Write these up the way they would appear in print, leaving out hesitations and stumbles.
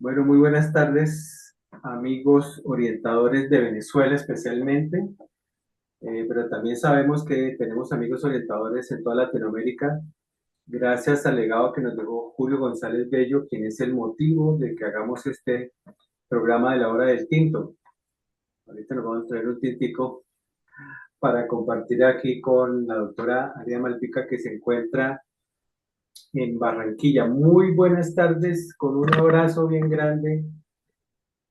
Bueno, muy buenas tardes, amigos orientadores de Venezuela especialmente, pero también sabemos que tenemos amigos orientadores en toda Latinoamérica, gracias al legado que nos dejó Julio González Bello, quien es el motivo de que hagamos este programa de la hora del tinto. Ahorita nos vamos a traer un tintico para compartir aquí con la doctora Aria Malpica, que se encuentra en Barranquilla. Muy buenas tardes, con un abrazo bien grande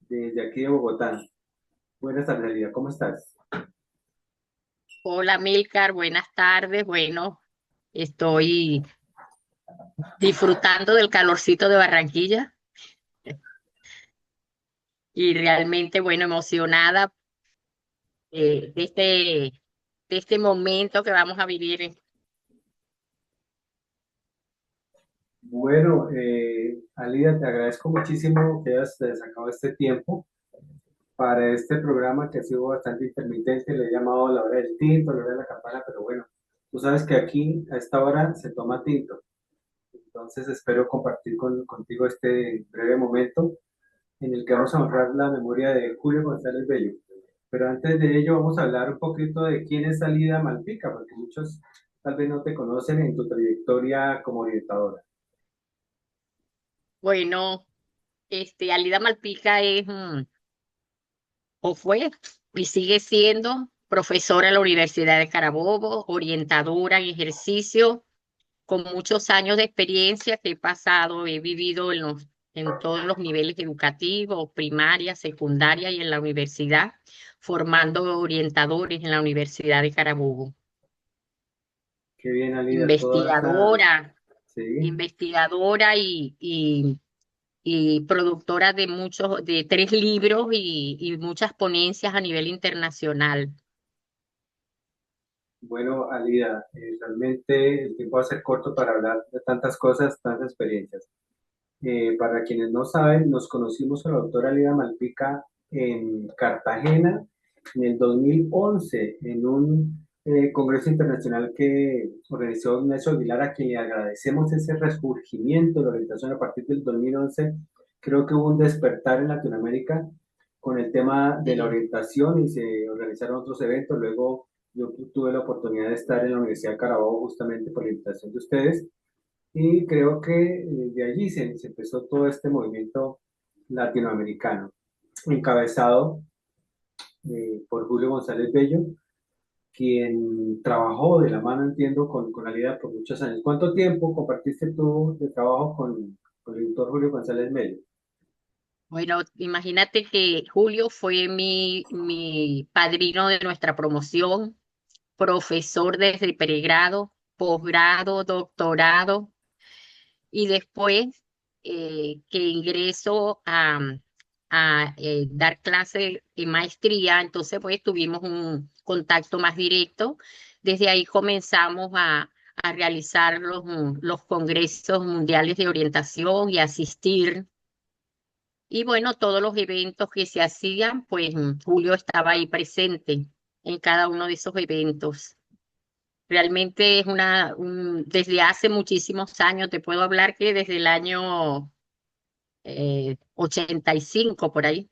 desde aquí de Bogotá. Buenas tardes, Alia, ¿cómo estás? Hola Milcar, buenas tardes. Bueno, estoy disfrutando del calorcito de Barranquilla y realmente, bueno, emocionada de este momento que vamos a vivir. Bueno, Alida, te agradezco muchísimo que hayas sacado este tiempo para este programa que ha sido bastante intermitente. Le he llamado la hora del tinto, la hora de la campana, pero bueno, tú sabes que aquí a esta hora se toma tinto. Entonces espero compartir contigo este breve momento en el que vamos a honrar la memoria de Julio González Bello. Pero antes de ello vamos a hablar un poquito de quién es Alida Malpica, porque muchos tal vez no te conocen en tu trayectoria como orientadora. Bueno, Alida Malpica o fue y sigue siendo profesora en la Universidad de Carabobo, orientadora en ejercicio con muchos años de experiencia que he pasado, he vivido en todos los niveles educativos, primaria, secundaria y en la universidad, formando orientadores en la Universidad de Carabobo. Qué bien, Alida, toda esa... Investigadora, Sí, investigadora y productora de de 3 libros y muchas ponencias a nivel internacional. bueno, Alida, realmente el tiempo va a ser corto para hablar de tantas cosas, tantas experiencias. Para quienes no saben, nos conocimos con la doctora Alida Malpica en Cartagena en el 2011, en un congreso internacional que organizó Ignacio Aguilar, a quien le agradecemos ese resurgimiento de la orientación a partir del 2011. Creo que hubo un despertar en Latinoamérica con el tema de la Sí. orientación y se organizaron otros eventos. Luego yo tuve la oportunidad de estar en la Universidad de Carabobo justamente por la invitación de ustedes y creo que de allí se empezó todo este movimiento latinoamericano, encabezado por Julio González Bello, quien trabajó de la mano, entiendo, con Alida por muchos años. ¿Cuánto tiempo compartiste tú de trabajo con el doctor Julio González Bello? Bueno, imagínate que Julio fue mi padrino de nuestra promoción, profesor desde el pregrado, posgrado, doctorado, y después que ingreso a dar clase en maestría, entonces pues tuvimos un contacto más directo. Desde ahí comenzamos a realizar los congresos mundiales de orientación y asistir. Y bueno, todos los eventos que se hacían, pues Julio estaba ahí presente en cada uno de esos eventos. Realmente es desde hace muchísimos años, te puedo hablar que desde el año 85 por ahí,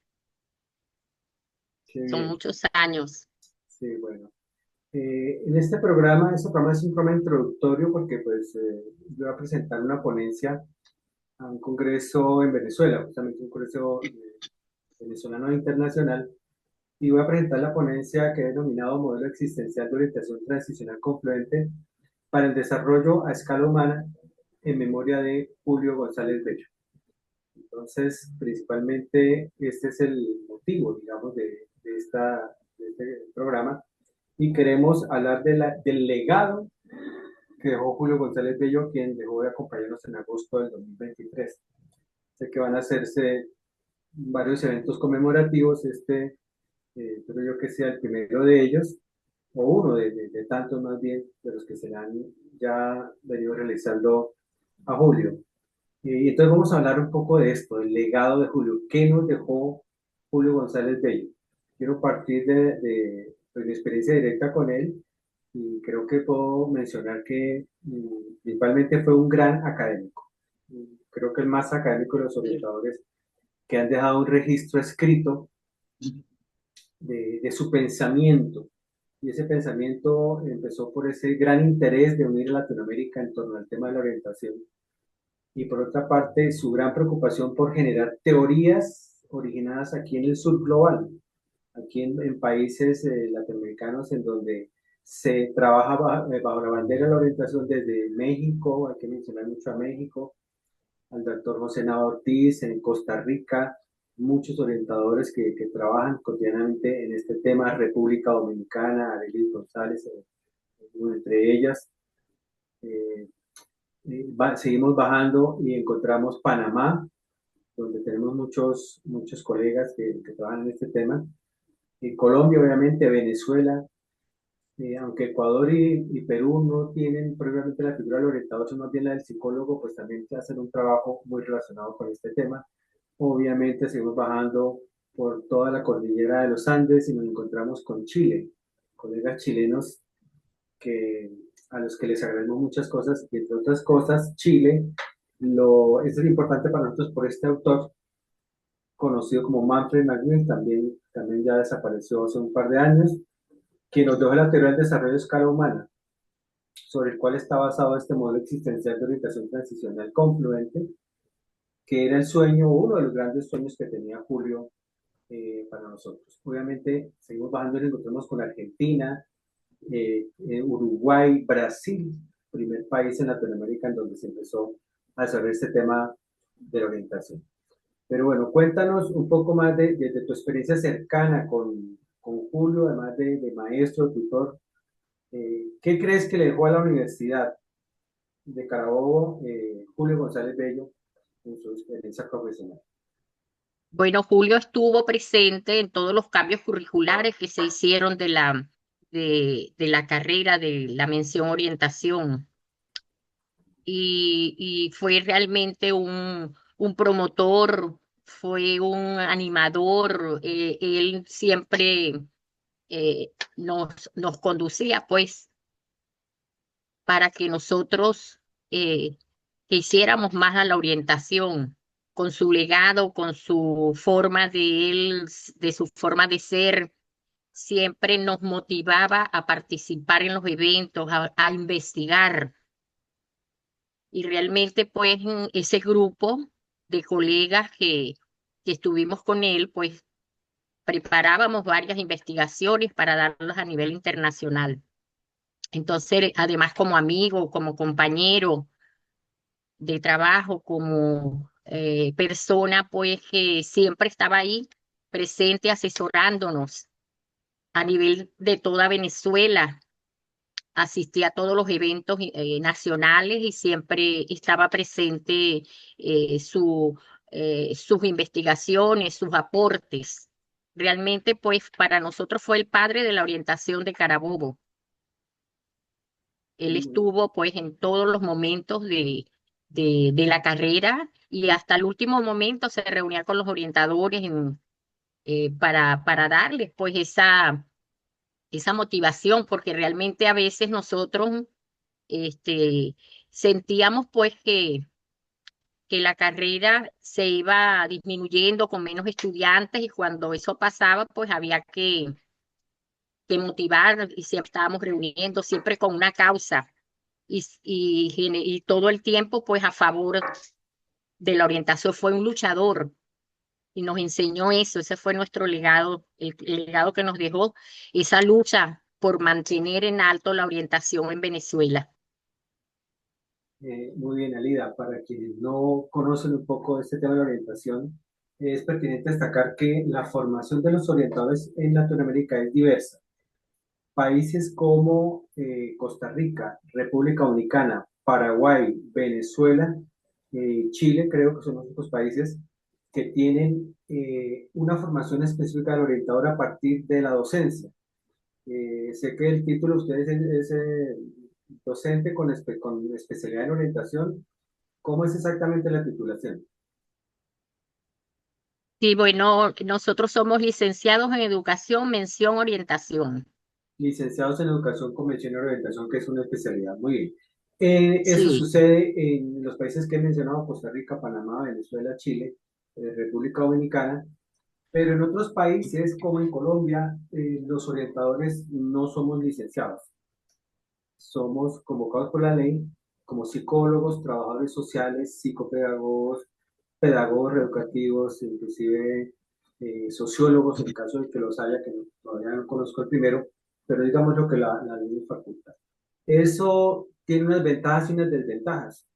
Qué son bien, muchos años. sí, bueno. En este programa es un programa introductorio porque pues yo voy a presentar una ponencia a un congreso en Venezuela, justamente un congreso venezolano internacional, y voy a presentar la ponencia que he denominado Modelo Existencial de Orientación Transicional Confluente para el Desarrollo a Escala Humana en memoria de Julio González Bello. Entonces, principalmente este es el motivo, digamos, de este programa y queremos hablar del legado que dejó Julio González Bello, quien dejó de acompañarnos en agosto del 2023. Sé que van a hacerse varios eventos conmemorativos, espero yo que sea el primero de ellos, o uno de tantos más bien, de los que se le han ya venido realizando a Julio. Y entonces vamos a hablar un poco de esto, del legado de Julio. ¿Qué nos dejó Julio González Bello? Quiero partir pues, mi experiencia directa con él y creo que puedo mencionar que principalmente fue un gran académico. Creo que el más académico de los Sí. orientadores que han dejado un registro escrito de su pensamiento. Y ese pensamiento empezó por ese gran interés de unir a Latinoamérica en torno al tema de la orientación. Y por otra parte, su gran preocupación por generar teorías originadas aquí en el sur global, aquí en países latinoamericanos en donde se trabaja bajo la bandera de la orientación desde México, hay que mencionar mucho a México, al doctor José Nava Ortiz en Costa Rica, muchos orientadores que trabajan cotidianamente en este tema, República Dominicana, Arelis González, entre ellas. Eh, Seguimos bajando y encontramos Panamá, donde tenemos muchos colegas que trabajan en este tema. En Colombia, obviamente, Venezuela, aunque Ecuador y Perú no tienen propiamente la figura del orientador, sino más bien la del psicólogo, pues también hacen un trabajo muy relacionado con este tema. Obviamente seguimos bajando por toda la cordillera de los Andes y nos encontramos con Chile, colegas chilenos que, a los que les agradecemos muchas cosas, y entre otras cosas, Chile es importante para nosotros por este autor, conocido como Manfred Magnier, también ya desapareció hace un par de años, que nos dejó la teoría del desarrollo a escala humana, sobre el cual está basado este modelo existencial de orientación transicional confluente, que era el sueño, uno de los grandes sueños que tenía Julio para nosotros. Obviamente, seguimos bajando y nos encontramos con Argentina, Uruguay, Brasil, primer país en Latinoamérica en donde se empezó a desarrollar este tema de la orientación. Pero bueno, cuéntanos un poco más de tu experiencia cercana con Julio, además de maestro, tutor. ¿Qué crees que le dejó a la Universidad de Carabobo Julio González Bello en su experiencia profesional? Bueno, Julio estuvo presente en todos los cambios curriculares que se hicieron de la carrera de la mención orientación y fue realmente un promotor, fue un animador, él siempre nos conducía pues para que nosotros eh, que hiciéramos más a la orientación, con su legado, con su forma de él, de su forma de ser, siempre nos motivaba a participar en los eventos, a investigar. Y realmente, pues, ese grupo de colegas que estuvimos con él, pues, preparábamos varias investigaciones para darlas a nivel internacional. Entonces, además, como amigo, como compañero de trabajo, como persona, pues que siempre estaba ahí presente asesorándonos a nivel de toda Venezuela. Asistía a todos los eventos nacionales y siempre estaba presente sus investigaciones, sus aportes. Realmente, pues, para nosotros fue el padre de la orientación de Carabobo. Él estuvo pues en todos los momentos de la carrera y hasta el último momento se reunía con los orientadores para darles pues esa motivación, porque realmente a veces nosotros este, sentíamos pues que la carrera se iba disminuyendo con menos estudiantes y cuando eso pasaba pues había que motivar y siempre estábamos reuniendo, siempre con una causa y todo el tiempo pues a favor de la orientación. Fue un luchador y nos enseñó eso, ese fue nuestro legado, el legado que nos dejó, esa lucha por mantener en alto la orientación en Venezuela. Muy bien, Alida. Para quienes no conocen un poco de este tema de la orientación, es pertinente destacar que la formación de los orientadores en Latinoamérica es diversa. Países como Costa Rica, República Dominicana, Paraguay, Venezuela, Chile, creo que son los únicos países que tienen una formación específica del orientador a partir de la docencia. Sé que el título de ustedes es docente con especialidad en orientación. ¿Cómo es exactamente la titulación? Sí, bueno, nosotros somos licenciados en educación, mención orientación. Licenciados en Educación Convención y Orientación, que es una especialidad. Muy bien. Eso Sí, sucede en los países que he mencionado, Costa Rica, Panamá, Venezuela, Chile. República Dominicana, pero en otros países, como en Colombia, los orientadores no somos licenciados. Somos convocados por la ley como psicólogos, trabajadores sociales, psicopedagogos, pedagogos reeducativos, inclusive sociólogos, en caso de que los haya, que todavía no conozco el primero, pero digamos lo que la ley nos faculta. Eso tiene unas ventajas y unas desventajas.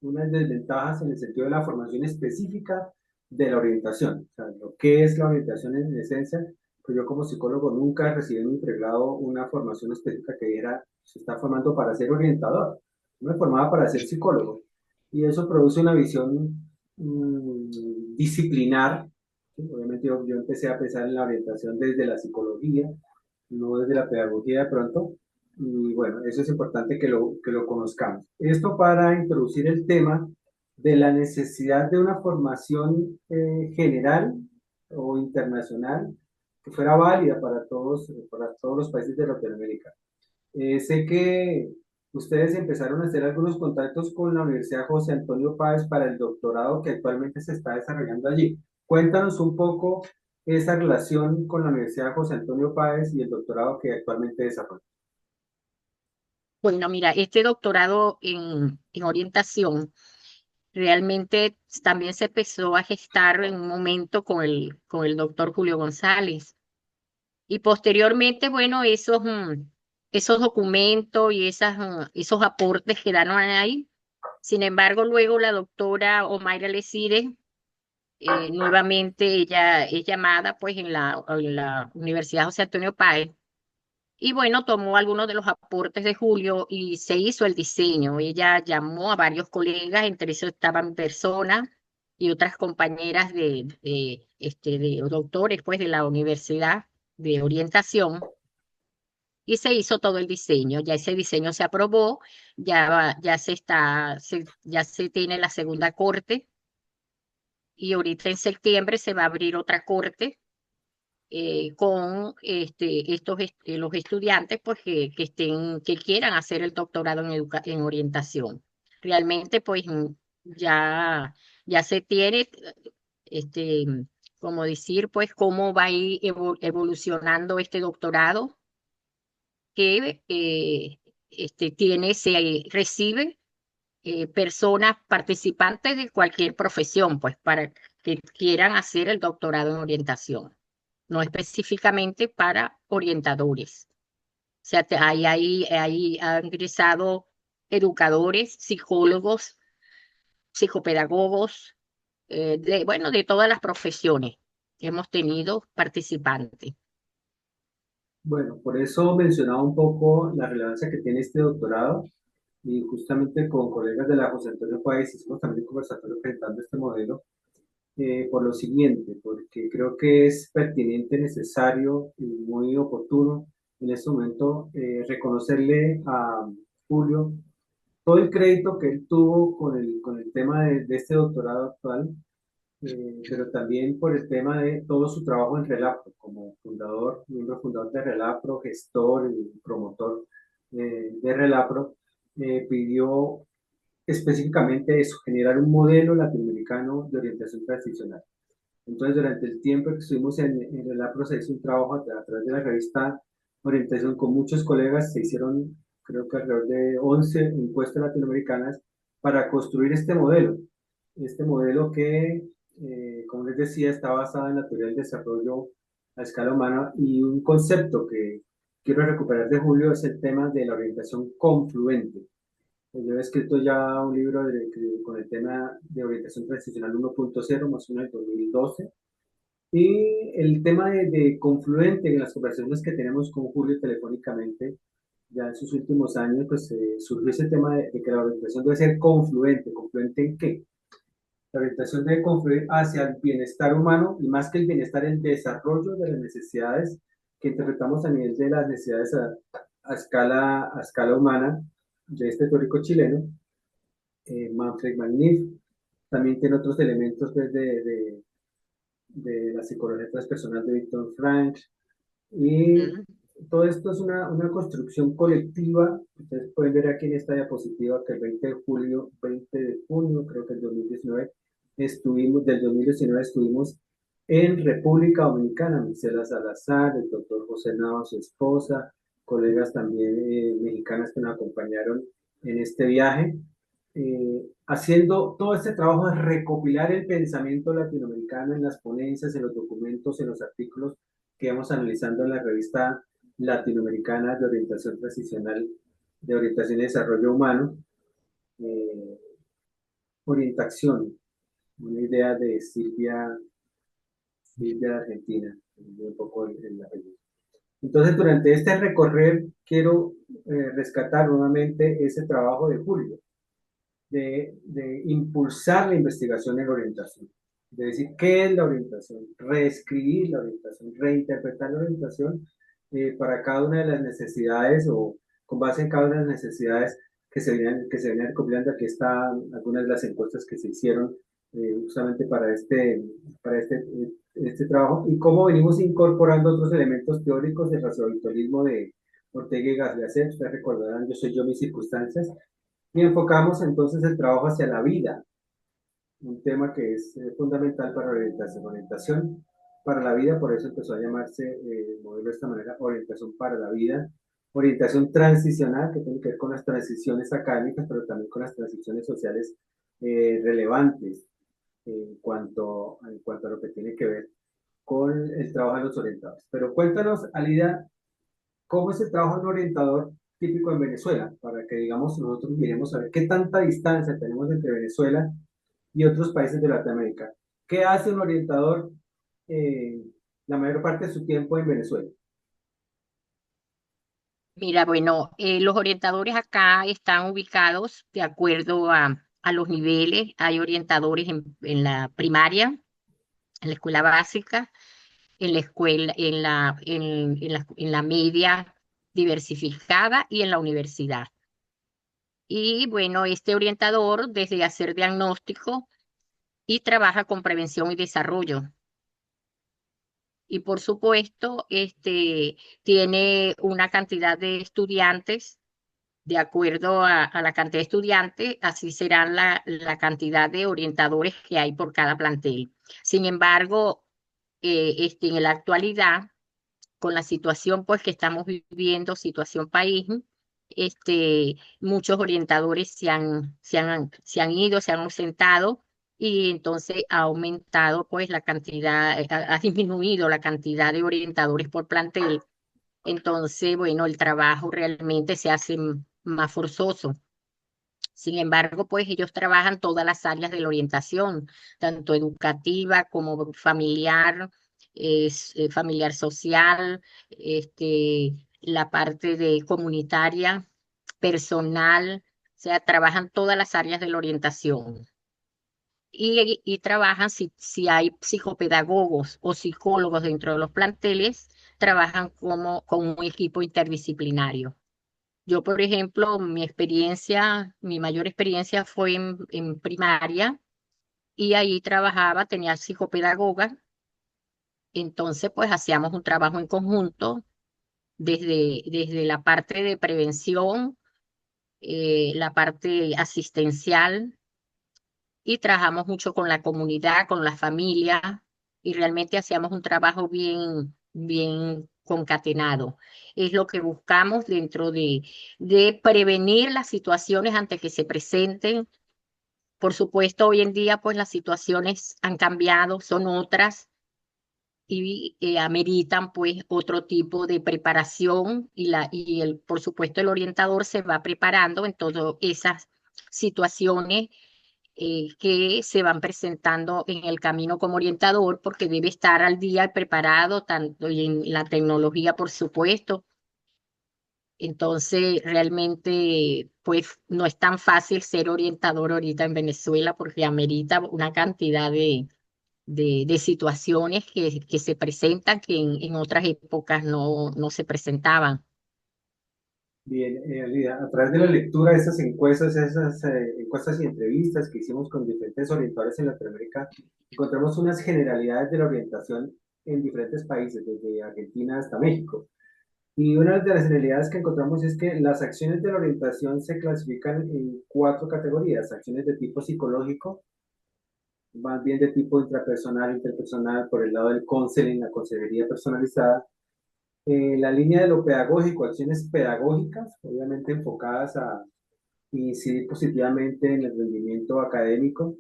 Unas desventajas en el sentido de la formación específica de la orientación. O sea, lo que es la orientación en esencia, pues yo como psicólogo nunca recibí en mi pregrado una formación específica que dijera, se está formando para ser orientador. Yo me formaba para ser psicólogo. Y eso produce una visión disciplinar. ¿Sí? Obviamente yo empecé a pensar en la orientación desde la psicología, no desde la pedagogía de pronto. Y bueno, eso es importante que lo conozcamos. Esto para introducir el tema de la necesidad de una formación general o internacional que fuera válida para todos los países de Latinoamérica. Sé que ustedes empezaron a hacer algunos contactos con la Universidad José Antonio Páez para el doctorado que actualmente se está desarrollando allí. Cuéntanos un poco esa relación con la Universidad José Antonio Páez y el doctorado que actualmente desarrolla. Bueno, mira, este doctorado en orientación realmente también se empezó a gestar en un momento con el doctor Julio González. Y posteriormente, bueno, esos documentos y esos aportes quedaron ahí. Sin embargo, luego la doctora Omaira Lecire, nuevamente ella es llamada pues en la Universidad José Antonio Páez. Y bueno, tomó algunos de los aportes de Julio y se hizo el diseño. Ella llamó a varios colegas, entre esos estaban personas y otras compañeras de doctores pues de la universidad de orientación y se hizo todo el diseño. Ya ese diseño se aprobó, ya se tiene la segunda corte y ahorita en septiembre se va a abrir otra corte con los estudiantes pues que quieran hacer el doctorado en orientación. Realmente pues ya, ya se tiene este, como decir pues cómo va a ir evolucionando este doctorado que recibe personas participantes de cualquier profesión, pues para que quieran hacer el doctorado en orientación, no específicamente para orientadores. O sea, ahí han ingresado educadores, psicólogos, psicopedagogos, bueno, de todas las profesiones. Hemos tenido participantes. Bueno, por eso mencionaba un poco la relevancia que tiene este doctorado y justamente con colegas de la José Antonio Páez hicimos también un conversatorio presentando este modelo por lo siguiente, porque creo que es pertinente, necesario y muy oportuno en este momento reconocerle a Julio todo el crédito que él tuvo con el tema de este doctorado actual, pero también por el tema de todo su trabajo en Relapro, como fundador, miembro fundador de Relapro, gestor y promotor de Relapro, pidió específicamente eso, generar un modelo latinoamericano de orientación transicional. Entonces, durante el tiempo que estuvimos en el APRO, se hizo un trabajo a través de la revista Orientación con muchos colegas, se hicieron creo que alrededor de 11 encuestas latinoamericanas para construir este modelo que, como les decía, está basado en la teoría del desarrollo a escala humana y un concepto que quiero recuperar de Julio es el tema de la orientación confluente. Yo he escrito ya un libro con el tema de orientación transicional 1.0, más o menos en el 2012. Y el tema de confluente en las conversaciones que tenemos con Julio telefónicamente, ya en sus últimos años, pues surgió ese tema de que la orientación debe ser confluente. ¿Confluente en qué? La orientación debe confluir hacia el bienestar humano y más que el bienestar, el desarrollo de las necesidades que interpretamos a nivel de las necesidades a escala humana de este teórico chileno, Manfred Magnif. También tiene otros elementos pues, de la psicología transpersonal de Viktor Frankl. Y Mm. todo esto es una construcción colectiva. Ustedes pueden ver aquí en esta diapositiva que el 20 de julio, 20 de junio, creo que el 2019, del 2019 estuvimos en República Dominicana, Misela Salazar, el doctor José Nava, su esposa, colegas también mexicanas que nos acompañaron en este viaje, haciendo todo este trabajo de recopilar el pensamiento latinoamericano en las ponencias, en los documentos, en los artículos que vamos analizando en la revista latinoamericana de orientación transicional, de orientación y desarrollo humano, eh, orientación, una idea de Silvia de Argentina, un poco el apellido. Entonces, durante este recorrer, quiero rescatar nuevamente ese trabajo de Julio, de impulsar la investigación en orientación, de decir qué es la orientación, reescribir la orientación, reinterpretar la orientación para cada una de las necesidades o con base en cada una de las necesidades que se venían recopilando. Aquí están algunas de las encuestas que se hicieron justamente este trabajo y cómo venimos incorporando otros elementos teóricos del raciovictorismo de Ortega y Gasset. Ustedes recordarán, yo soy yo, mis circunstancias, y enfocamos entonces el trabajo hacia la vida, un tema que es fundamental para la orientación. Orientación para la vida, por eso empezó a llamarse el modelo de esta manera, orientación para la vida. Orientación transicional, que tiene que ver con las transiciones académicas, pero también con las transiciones sociales relevantes en cuanto a lo que tiene que ver con el trabajo de los orientadores. Pero cuéntanos, Alida, ¿cómo es el trabajo de un orientador típico en Venezuela? Para que, digamos, nosotros miremos a ver qué tanta distancia tenemos entre Venezuela y otros países de Latinoamérica. ¿Qué hace un orientador eh, la mayor parte de su tiempo en Venezuela? Mira, bueno, los orientadores acá están ubicados de acuerdo a los niveles. Hay orientadores en la primaria, en la escuela básica, en la escuela, en la media diversificada y en la universidad. Y bueno, este orientador desde hacer diagnóstico y trabaja con prevención y desarrollo. Y por supuesto, tiene una cantidad de estudiantes, de acuerdo a la cantidad de estudiantes, así serán la cantidad de orientadores que hay por cada plantel. Sin embargo, en la actualidad, con la situación pues que estamos viviendo, situación país, muchos orientadores se han ido, se han ausentado y entonces ha aumentado pues la cantidad, ha disminuido la cantidad de orientadores por plantel. Entonces, bueno, el trabajo realmente se hace más forzoso. Sin embargo, pues ellos trabajan todas las áreas de la orientación, tanto educativa como familiar, familiar social, la parte de comunitaria, personal, o sea, trabajan todas las áreas de la orientación. Y trabajan, si hay psicopedagogos o psicólogos dentro de los planteles, trabajan con un equipo interdisciplinario. Yo, por ejemplo, mi mayor experiencia fue en primaria y ahí trabajaba, tenía psicopedagoga, entonces pues hacíamos un trabajo en conjunto desde la parte de prevención, la parte asistencial y trabajamos mucho con la comunidad, con la familia y realmente hacíamos un trabajo bien concatenado. Es lo que buscamos dentro de prevenir las situaciones antes que se presenten. Por supuesto, hoy en día pues las situaciones han cambiado, son otras y ameritan pues otro tipo de preparación por supuesto el orientador se va preparando en todas esas situaciones que se van presentando en el camino como orientador, porque debe estar al día y preparado, tanto y en la tecnología, por supuesto. Entonces, realmente, pues no es tan fácil ser orientador ahorita en Venezuela porque amerita una cantidad de situaciones que se presentan que en otras épocas no se presentaban. Bien, Alida, a través de la lectura de esas encuestas y entrevistas que hicimos con diferentes orientadores en Latinoamérica, encontramos unas generalidades de la orientación en diferentes países, desde Argentina hasta México. Y una de las realidades que encontramos es que las acciones de la orientación se clasifican en cuatro categorías: acciones de tipo psicológico, más bien de tipo intrapersonal, interpersonal, por el lado del counseling, la consejería personalizada. La línea de lo pedagógico, acciones pedagógicas, obviamente enfocadas a incidir positivamente en el rendimiento académico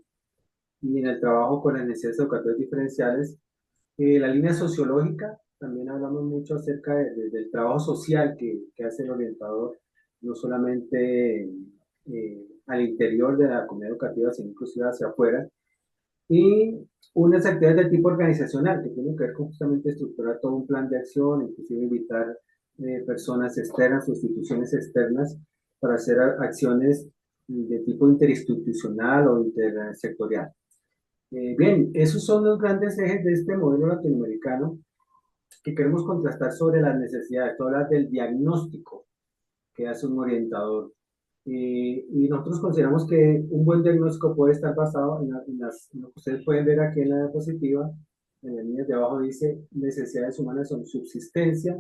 y en el trabajo con las necesidades educativas diferenciales. La línea sociológica, también hablamos mucho acerca del trabajo social que hace el orientador, no solamente al interior de la comunidad educativa, sino inclusive hacia afuera. Y unas actividades de tipo organizacional, que tienen que ver con justamente estructurar todo un plan de acción, inclusive invitar personas externas, instituciones externas, para hacer acciones de tipo interinstitucional o intersectorial. Bien, esos son los grandes ejes de este modelo latinoamericano que queremos contrastar sobre las necesidades, todas del diagnóstico que hace un orientador. Y nosotros consideramos que un buen diagnóstico puede estar basado en lo que ustedes pueden ver aquí en la diapositiva. En la línea de abajo dice necesidades humanas son subsistencia,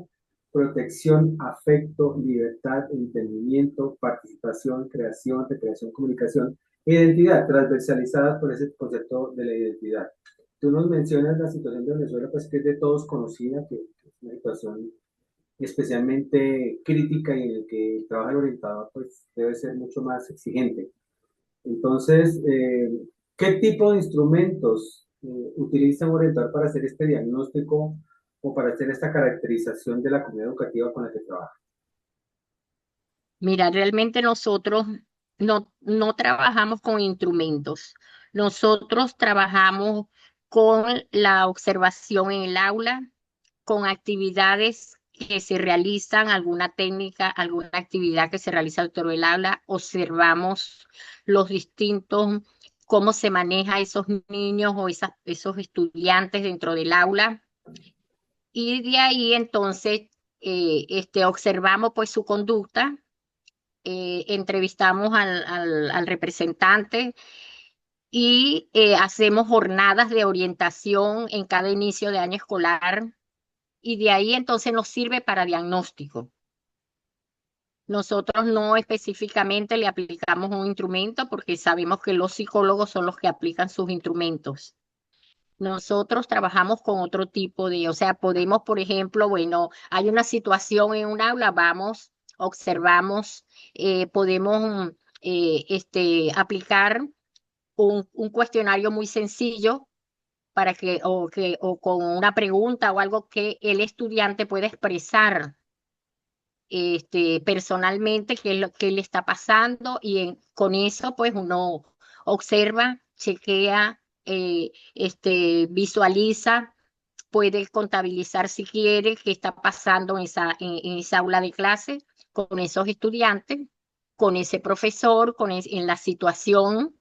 protección, afecto, libertad, entendimiento, participación, creación, recreación, comunicación, identidad, transversalizadas por ese concepto de la identidad. Tú nos mencionas la situación de Venezuela, pues que es de todos conocida, que es una situación especialmente crítica y en el que el trabajo del orientador pues, debe ser mucho más exigente. Entonces, ¿qué tipo de instrumentos utiliza un orientador para hacer este diagnóstico o para hacer esta caracterización de la comunidad educativa con la que trabaja? Mira, realmente nosotros no trabajamos con instrumentos. Nosotros trabajamos con la observación en el aula, con actividades que se realizan, alguna técnica, alguna actividad que se realiza dentro del aula. Observamos los distintos, cómo se maneja esos niños o esos estudiantes dentro del aula. Y de ahí entonces observamos pues su conducta, entrevistamos al representante y hacemos jornadas de orientación en cada inicio de año escolar y de ahí entonces nos sirve para diagnóstico. Nosotros no específicamente le aplicamos un instrumento porque sabemos que los psicólogos son los que aplican sus instrumentos. Nosotros trabajamos con otro tipo de, o sea, podemos, por ejemplo, bueno, hay una situación en un aula, vamos, observamos, podemos aplicar un cuestionario muy sencillo para o con una pregunta o algo que el estudiante pueda expresar personalmente qué es lo que le está pasando y con eso pues uno observa, chequea, visualiza, puede contabilizar si quiere qué está pasando en esa aula de clase con esos estudiantes, con ese profesor, en la situación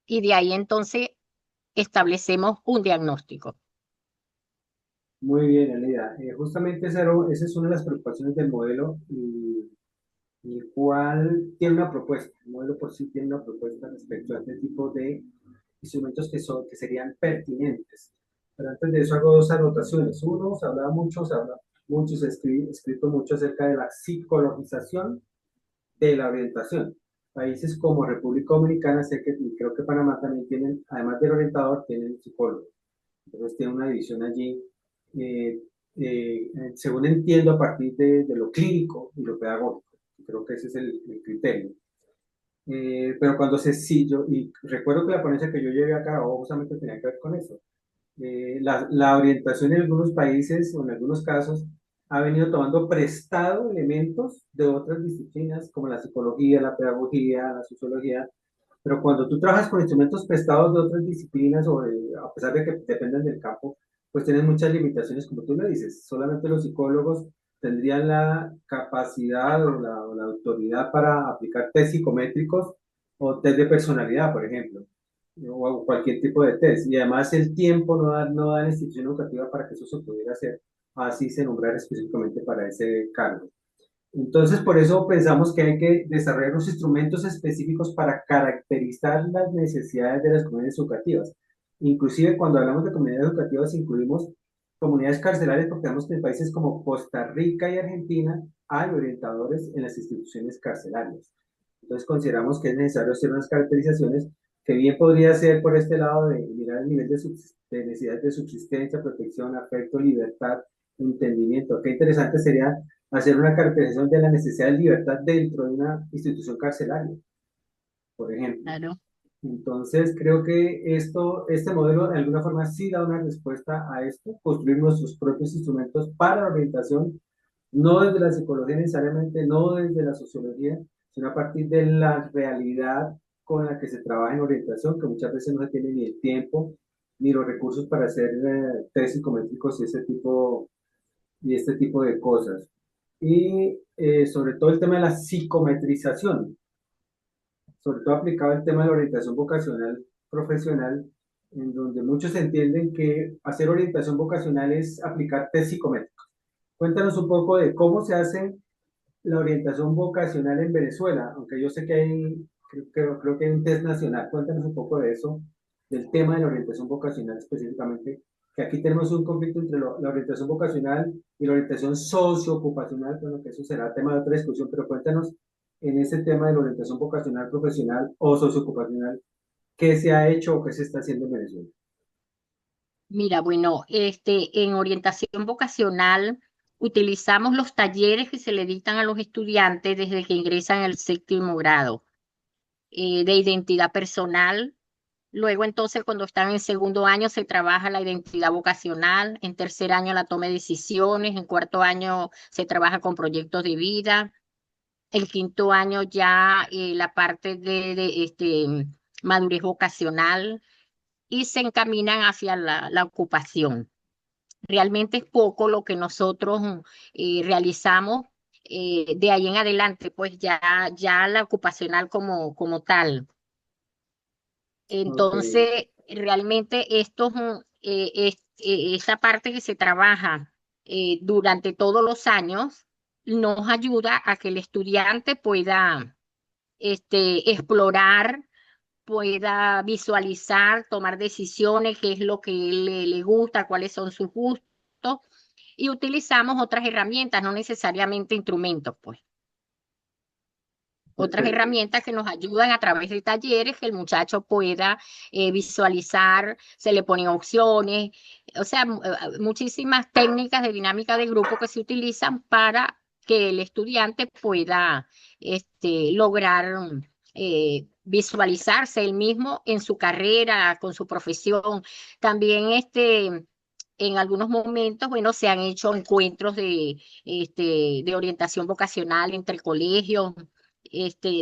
y de ahí entonces establecemos un diagnóstico. Muy bien, Elida. Justamente esa es una de las preocupaciones del modelo y el cual tiene una propuesta. El modelo por sí tiene una propuesta respecto a este tipo de instrumentos que serían pertinentes. Pero antes de eso hago dos anotaciones. Uno, se habla mucho, se ha escrito mucho acerca de la psicologización de la orientación. Países como República Dominicana, sé que y creo que Panamá también tienen, además del orientador, tienen psicólogos. Entonces tiene una división allí, según entiendo, a partir de lo clínico y lo pedagógico. Creo que ese es el criterio. Pero cuando sí, y recuerdo que la ponencia que yo llevé a cabo justamente tenía que ver con eso. La orientación en algunos países o en algunos casos ha venido tomando prestado elementos de otras disciplinas como la psicología, la pedagogía, la sociología, pero cuando tú trabajas con instrumentos prestados de otras disciplinas o a pesar de que dependen del campo, pues tienes muchas limitaciones, como tú le dices. Solamente los psicólogos tendrían la capacidad o la autoridad para aplicar test psicométricos o test de personalidad, por ejemplo, o cualquier tipo de test. Y además el tiempo no da la institución educativa para que eso se pudiera hacer, así se nombrar específicamente para ese cargo. Entonces, por eso pensamos que hay que desarrollar unos instrumentos específicos para caracterizar las necesidades de las comunidades educativas. Inclusive cuando hablamos de comunidades educativas incluimos comunidades carcelarias porque vemos que en países como Costa Rica y Argentina hay orientadores en las instituciones carcelarias. Entonces consideramos que es necesario hacer unas caracterizaciones que bien podría ser por este lado de mirar el nivel de necesidades de subsistencia, protección, afecto, libertad, entendimiento. Qué interesante sería hacer una caracterización de la necesidad de libertad dentro de una institución carcelaria, por ejemplo. Claro. Entonces, creo que este modelo de alguna forma sí da una respuesta a esto, construir nuestros propios instrumentos para la orientación, no desde la psicología necesariamente, no desde la sociología, sino a partir de la realidad con la que se trabaja en orientación, que muchas veces no se tiene ni el tiempo ni los recursos para hacer test psicométricos y este tipo de cosas. Y sobre todo el tema de la psicometrización, sobre todo aplicado al tema de la orientación vocacional profesional, en donde muchos entienden que hacer orientación vocacional es aplicar test psicométricos. Cuéntanos un poco de cómo se hace la orientación vocacional en Venezuela, aunque yo sé que hay, creo que hay un test nacional. Cuéntanos un poco de eso, del tema de la orientación vocacional específicamente, que aquí tenemos un conflicto entre la orientación vocacional y la orientación socioocupacional, bueno, que eso será tema de otra discusión, pero cuéntanos en ese tema de la orientación vocacional profesional o socioocupacional, ¿qué se ha hecho o qué se está haciendo en Venezuela? Mira, bueno, en orientación vocacional utilizamos los talleres que se le dictan a los estudiantes desde que ingresan al séptimo grado, de identidad personal. Luego, entonces, cuando están en segundo año, se trabaja la identidad vocacional. En tercer año, la toma de decisiones. En cuarto año, se trabaja con proyectos de vida. El quinto año, ya la parte de madurez vocacional y se encaminan hacia la ocupación. Realmente es poco lo que nosotros realizamos. De ahí en adelante, pues ya la ocupacional como tal. Ok, Entonces, realmente esta parte que se trabaja durante todos los años nos ayuda a que el estudiante pueda explorar, pueda visualizar, tomar decisiones, qué es lo que le gusta, cuáles son sus gustos, y utilizamos otras herramientas, no necesariamente instrumentos, pues. Otras perfecto. herramientas que nos ayudan a través de talleres que el muchacho pueda visualizar, se le ponen opciones, o sea, muchísimas técnicas de dinámica de grupo que se utilizan para que el estudiante pueda lograr visualizarse él mismo en su carrera, con su profesión. También en algunos momentos, bueno, se han hecho encuentros de orientación vocacional entre colegios,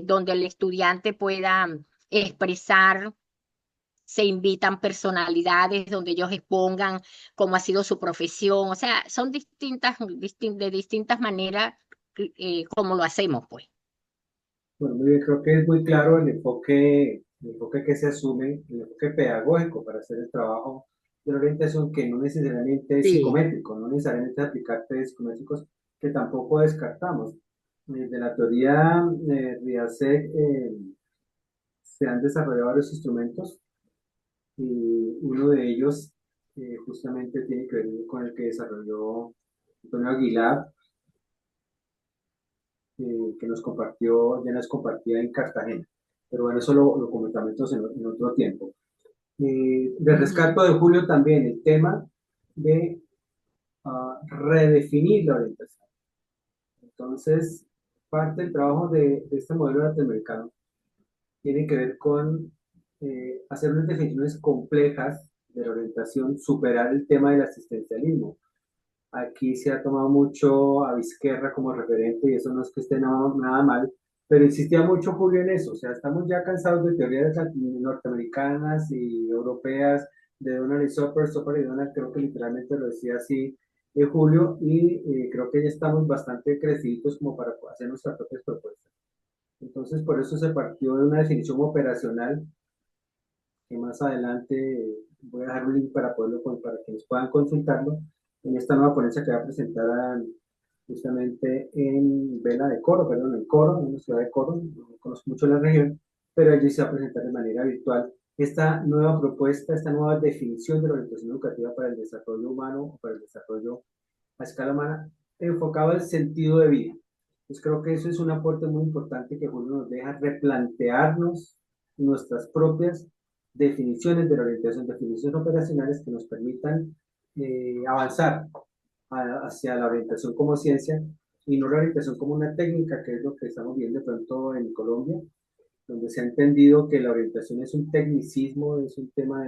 donde el estudiante pueda expresar, se invitan personalidades donde ellos expongan cómo ha sido su profesión, o sea, son de distintas maneras como lo hacemos, pues. Bueno, muy bien, creo que es muy claro el enfoque que se asume, el enfoque pedagógico para hacer el trabajo de la orientación, que no necesariamente es Sí. psicométrico, no necesariamente aplicar test psicométricos, que tampoco descartamos. De la teoría RIASEC se han desarrollado varios instrumentos y uno de ellos justamente tiene que ver con el que desarrolló Antonio Aguilar, que nos compartió, ya nos compartía en Cartagena. Pero bueno, eso lo comentamos en otro tiempo. De Ujú. rescato de Julio también el tema de redefinir la orientación. Entonces, parte del trabajo de este modelo latinoamericano tiene que ver con hacer unas definiciones complejas de la orientación, superar el tema del asistencialismo. Aquí se ha tomado mucho a Vizquerra como referente y eso no es que esté nada mal, pero insistía mucho Julio en eso. O sea, estamos ya cansados de teorías norteamericanas y europeas de Donald y Soper y Donald, creo que literalmente lo decía así Julio, y creo que ya estamos bastante crecidos como para hacer nuestras propias propuestas. Entonces, por eso se partió de una definición operacional que más adelante voy a dejar un link para poderlo, para que nos puedan consultarlo en esta nueva ponencia que va a presentar justamente en Vela de Coro, perdón, en Coro, en la ciudad de Coro, no conozco mucho la región, pero allí se va a presentar de manera virtual esta nueva propuesta, esta nueva definición de la orientación educativa para el desarrollo humano o para el desarrollo a escala humana, enfocado al sentido de vida. Pues creo que eso es un aporte muy importante que Julio nos deja replantearnos nuestras propias definiciones de la orientación, definiciones operacionales que nos permitan avanzar hacia la orientación como ciencia y no la orientación como una técnica, que es lo que estamos viendo de pronto en Colombia, donde se ha entendido que la orientación es un tecnicismo, es un tema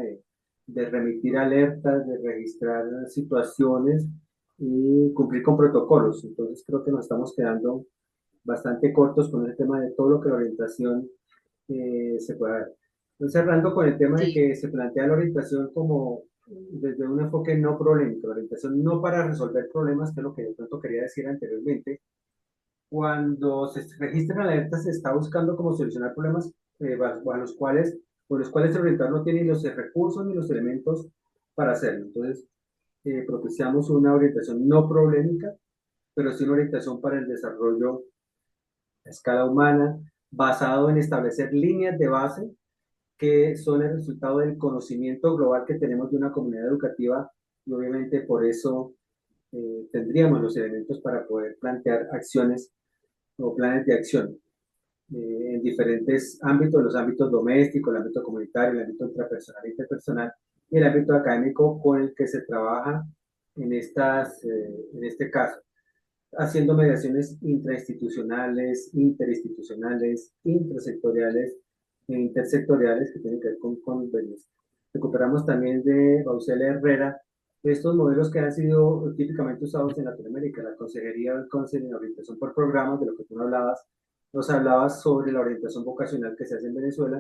de remitir alertas, de registrar situaciones y cumplir con protocolos. Entonces creo que nos estamos quedando bastante cortos con el tema de todo lo que la orientación se puede dar. Entonces, cerrando con el tema de Sí, que se plantea la orientación como desde un enfoque no problemático, la orientación no para resolver problemas, que es lo que de pronto quería decir anteriormente. Cuando se registran alertas, se está buscando cómo solucionar problemas a los cuales, por los cuales el orientador no tiene ni los recursos ni los elementos para hacerlo. Entonces, propiciamos una orientación no problemática, pero sí una orientación para el desarrollo a escala humana, basado en establecer líneas de base que son el resultado del conocimiento global que tenemos de una comunidad educativa y obviamente por eso tendríamos los elementos para poder plantear acciones o planes de acción en diferentes ámbitos, los ámbitos domésticos, el ámbito comunitario, el ámbito intrapersonal e interpersonal y el ámbito académico con el que se trabaja en este caso, haciendo mediaciones intrainstitucionales, interinstitucionales, intrasectoriales e intersectoriales que tienen que ver con convenios. Recuperamos también de Rausela Herrera estos modelos que han sido típicamente usados en Latinoamérica, la consejería del consejo en orientación por programas, de lo que tú hablabas, nos hablabas sobre la orientación vocacional que se hace en Venezuela,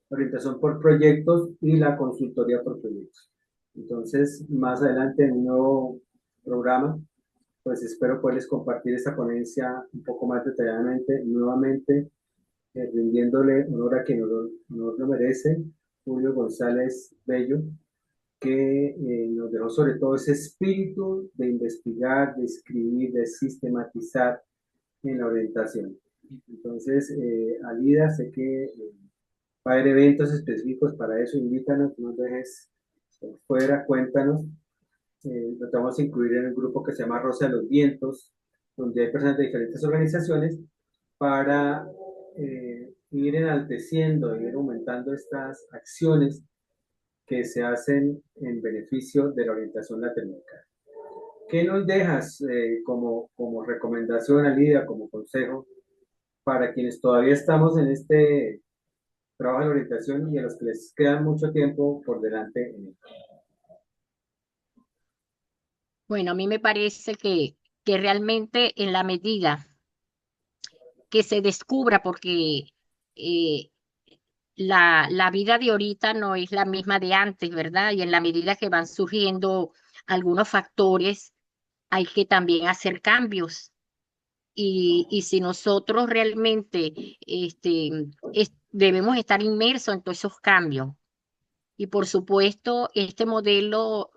la orientación por proyectos y la consultoría por proyectos. Entonces, más adelante en un nuevo programa pues espero poderles compartir esta ponencia un poco más detalladamente, nuevamente rindiéndole honor a quien honor lo merece, Julio González Bello, que nos dejó sobre todo ese espíritu de investigar, de escribir, de sistematizar en la orientación. Entonces, Alida, sé que va a haber eventos específicos para eso, invítanos, no nos dejes fuera, cuéntanos lo vamos a incluir en el grupo que se llama Rosa de los Vientos, donde hay personas de diferentes organizaciones para ir enalteciendo, ir aumentando estas acciones que se hacen en beneficio de la orientación latinoamericana. ¿Qué nos dejas como recomendación, Alida, como consejo para quienes todavía estamos en este trabajo de orientación y a los que les queda mucho tiempo por delante en esto? bueno, a mí me parece que realmente en la medida que se descubra, porque eh, la vida de ahorita no es la misma de antes, ¿verdad? Y en la medida que van surgiendo algunos factores, hay que también hacer cambios. Y si nosotros realmente debemos estar inmersos en todos esos cambios. Y por supuesto, este modelo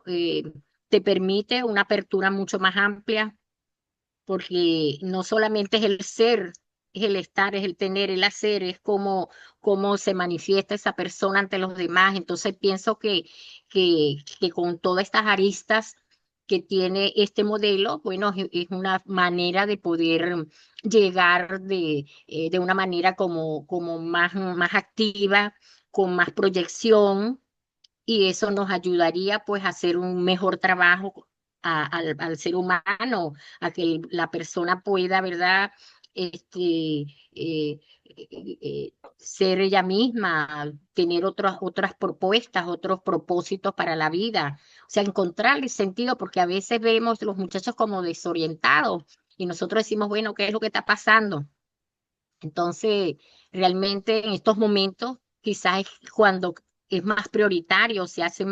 te permite una apertura mucho más amplia porque no solamente es el ser, es el estar, es el tener, el hacer, es cómo se manifiesta esa persona ante los demás. Entonces pienso que con todas estas aristas que tiene este modelo, bueno, es una manera de poder llegar de una manera como más activa, con más proyección y eso nos ayudaría pues a hacer un mejor trabajo al ser humano, a que la persona pueda, ¿verdad? Este, ser ella misma, tener otras propuestas, otros propósitos para la vida. O sea, encontrarle sentido, porque a veces vemos los muchachos como desorientados y nosotros decimos, bueno, ¿qué es lo que está pasando? Entonces, realmente en estos momentos, quizás es cuando es más prioritario, se hace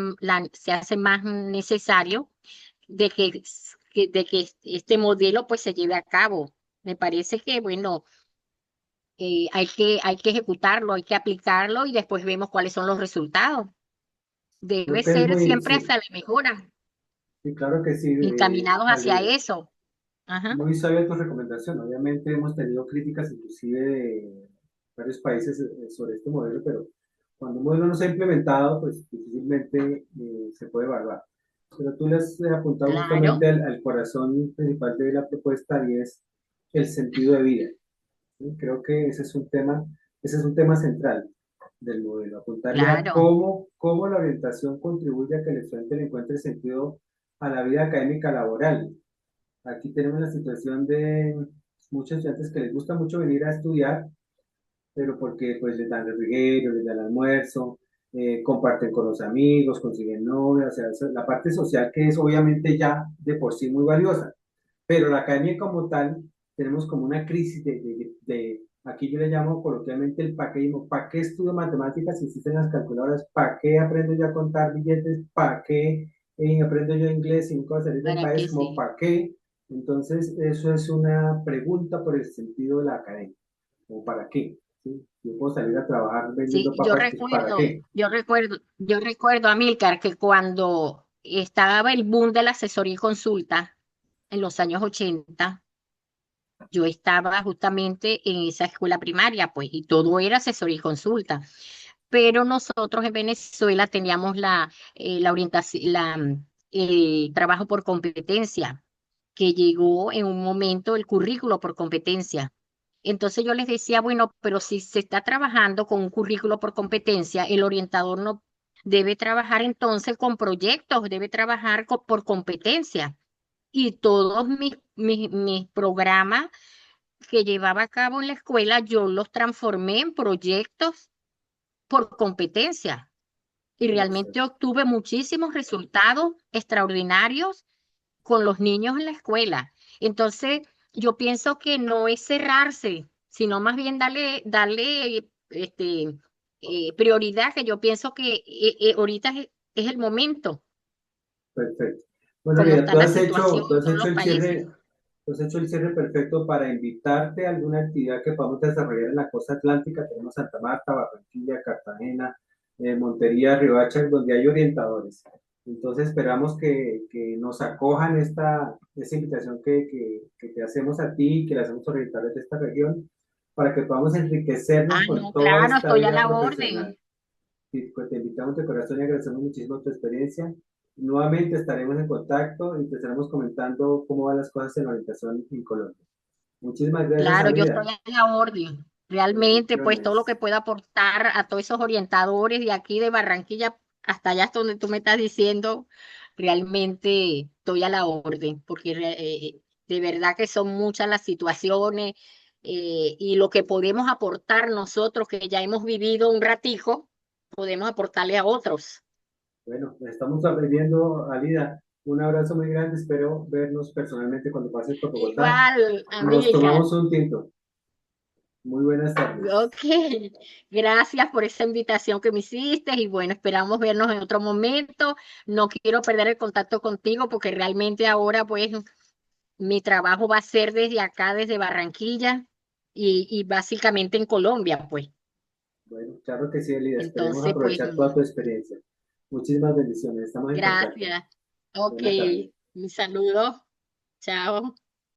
más necesario de que este modelo pues se lleve a cabo. Me parece que, bueno, hay que ejecutarlo, hay que aplicarlo y después vemos cuáles son los resultados. Creo Debe que es ser muy, siempre sí, hacia la mejora, sí, claro que sí, encaminados hacia Alida. eso. Ajá. Muy sabia tu recomendación. Obviamente hemos tenido críticas inclusive de varios países sobre este modelo, pero cuando un modelo no se ha implementado, pues difícilmente se puede evaluar. Pero tú le has apuntado Claro, justamente al corazón principal de la propuesta y es el sentido de vida. ¿Sí? Creo que ese es un tema central. del modelo, apuntarle a claro, cómo la orientación contribuye a que el estudiante le encuentre sentido a la vida académica laboral. Aquí tenemos la situación de muchos estudiantes que les gusta mucho venir a estudiar, pero porque pues les dan refrigerio, les dan almuerzo, comparten con los amigos, consiguen novia, o sea, la parte social que es obviamente ya de por sí muy valiosa, pero la academia como tal, tenemos como una crisis aquí yo le llamo coloquialmente el paqueísmo. ¿Para qué estudio matemáticas si existen las calculadoras? ¿Para qué aprendo yo a contar billetes? ¿Para qué aprendo yo inglés si nunca voy a salir del para país? que ¿Como sí. para qué? Entonces, eso es una pregunta por el sentido de la academia. ¿O para qué? ¿Sí? Yo puedo salir a trabajar Sí, vendiendo papas, pues ¿para qué? yo recuerdo, Amílcar, que cuando estaba el boom de la asesoría y consulta en los años 80, yo estaba justamente en esa escuela primaria, pues, y todo era asesoría y consulta. Pero nosotros en Venezuela teníamos la orientación, trabajo por competencia, que llegó en un momento el currículo por competencia. Entonces yo les decía, bueno, pero si se está trabajando con un currículo por competencia, el orientador no debe trabajar entonces con proyectos, debe trabajar por competencia. Y todos mis programas que llevaba a cabo en la escuela, yo los transformé en proyectos por competencia y realmente Exacto, obtuve muchísimos resultados extraordinarios con los niños en la escuela. Entonces, yo pienso que no es cerrarse, sino más bien darle prioridad, que yo pienso que ahorita es el momento, perfecto. Bueno, como Lía, está la situación tú en has todos hecho los el países. cierre, tú has hecho el cierre perfecto para invitarte a alguna actividad que podamos desarrollar en la costa atlántica. Tenemos Santa Marta, Barranquilla, Cartagena, Montería, Riohacha, donde hay orientadores. Entonces esperamos que nos acojan esta invitación que te hacemos a ti y que le hacemos a orientadores de esta región para que podamos enriquecernos Ah, con no, toda claro, esta estoy a vida la profesional. orden. Y pues te invitamos de corazón y agradecemos muchísimo tu experiencia. Nuevamente estaremos en contacto y te estaremos comentando cómo van las cosas en la orientación en Colombia. Muchísimas gracias, Claro, yo estoy Alida. a la orden. Realmente, pues todo lo Bendiciones. que pueda aportar a todos esos orientadores de aquí de Barranquilla hasta allá hasta donde tú me estás diciendo, realmente estoy a la orden, porque de verdad que son muchas las situaciones y lo que podemos aportar nosotros, que ya hemos vivido un ratico, podemos aportarle a otros. Bueno, nos estamos aprendiendo, Alida. Un abrazo muy grande. Espero vernos personalmente cuando pases por Bogotá. Igual, Nos amiga. tomamos un tinto. Muy buenas tardes. Ok, gracias por esa invitación que me hiciste y bueno, esperamos vernos en otro momento. No quiero perder el contacto contigo porque realmente ahora pues mi trabajo va a ser desde acá, desde Barranquilla y básicamente en Colombia, pues. Bueno, claro que sí, Alida. Esperemos Entonces, pues, aprovechar toda tu experiencia. Muchísimas bendiciones. Estamos en contacto. gracias. Ok, Buenas tardes. mi saludo. Chao.